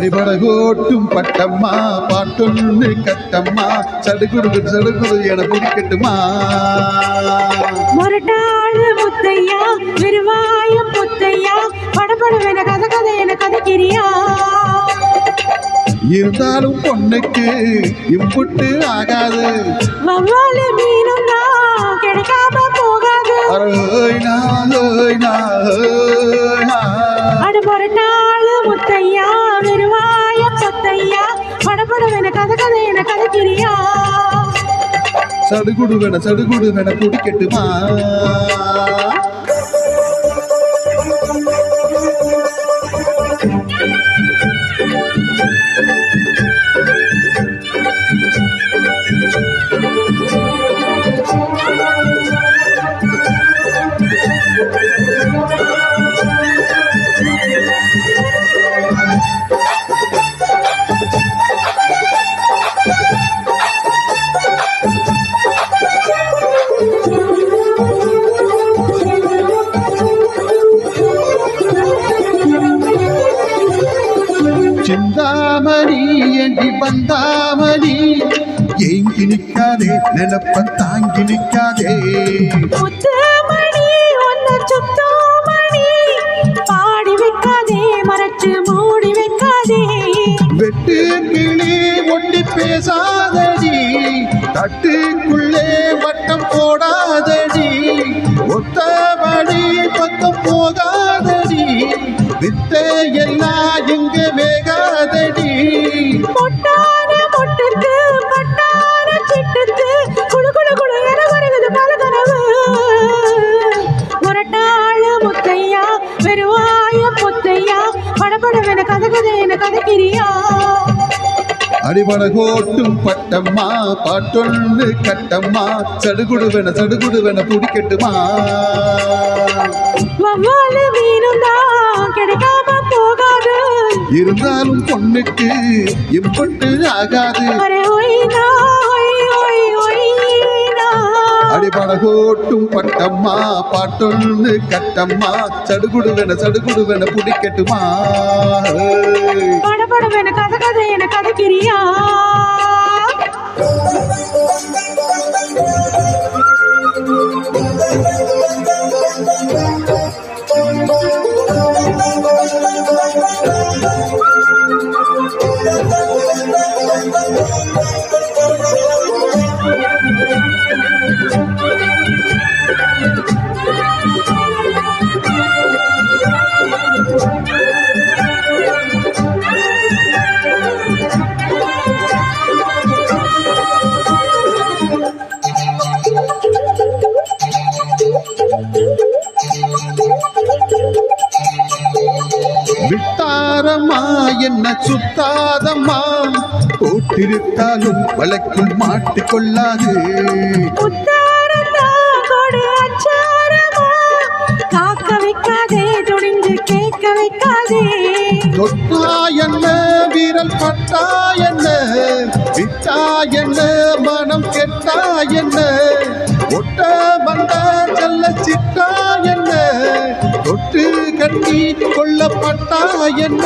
அடிபடகோட்டும் பட்டம்மா பாட்டொன்னு கட்டம்மா சடுகுடு என பிடிக்கட்டுமா முரட்டாளு முத்தையா விருவாயம் முத்தையா படபடவென கதை என கதைக்கிறியா இருந்தாலும் பொண்ணுக்கு இம்புட்டு ஆகாது வவ்வாலு மீனும் தான் கிடைக்காம போகாது அட முரட்டாளு முத்தையா விருவாயம் முத்தையா படபடவென கதை என கதைக்கிறியா சடுகுடுவென குடிக்கட்டுமா சிந்தாமணி ஏண்டி பந்தாமணி ஏங்கி நிற்காதே நினப்ப தாங்கி நிற்காதே முத்துமணி ஒன்னு சுத்தமணி பாடி வைக்காதே மறைச்சு மூடி வைக்காதே வெட்டு கிளி ஒட்டி பேசாதடி தட்டுக்குள்ளே வட்டம் போடாதடி ஒத்தபடி பக்கம் போகாதடி வித்தை எல்லாம் எங்க வேகாதடி பொட்டான பொட்டுக்கு பட்டான சிட்டுக்கு குழு என வருகிறது பல கனவு முரட்டாளு முத்தையா வெறுவாய முத்தையா படபடவென கதை என கதைக்கிறியா அடிபடகோட்டும் பட்டம்மா பாட்டொன்னு கட்டம்மா சடுகுடுவென பிடிக்கட்டுமா வவ்வாலு மீனும் தான் கிடைக்காம போகாது இருந்தாலும் பொண்ணுக்கு இம்பட்டு ஆகாது அடிபடகோட்டும் பட்டம்மா பாட்டொன்னு கட்டம்மா சடுகுடுவென பிடிக்கட்டுமா படபடவென கதை என கதைக்கிறியா விட்டாரம்மா என்ன சுத்தாதம்மா போட்டிருத்தாலும் வழக்குள் மாட்டிக்கொள்ளாது காக்க வைக்காதே துணிஞ்சு கேட்க வைக்காதே தொட்டா என்ன வீரல் பட்டா என்ன விட்டா என்ன மனம் கெட்டா என்ன ஒட்ட வந்த செல்ல சிட்டா என்ன தொட்டு கட்டி கொள்ளப்பட்டா என்ன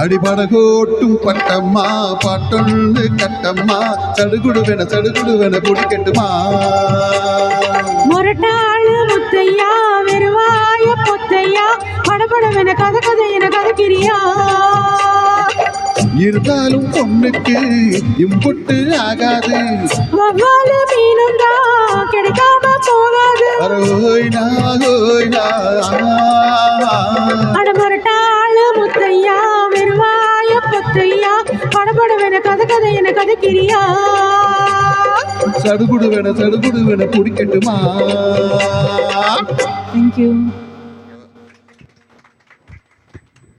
அடிபடகோட்டும் பட்டம்மா பாட்டொன்னு கட்டம்மா சடுகுடுவென பிடிக்கட்டுமா முரட்டாளு முத்தையா வெறுவாய பொத்தையா படபடவென கதை என கதைக்கிறியா இருந்தாலும் பொண்ணுக்கு இம்புட்டு ஆகாது வவ்வாலு மீனும் தான் கிடைக்காம போகாது அட முரட்டாளு முத்தையா வெறுவாய பொத்தையா படபடவென கதை என கதைக்கிறியா சடுகுடுவென பிடிக்கட்டுமா Thank you.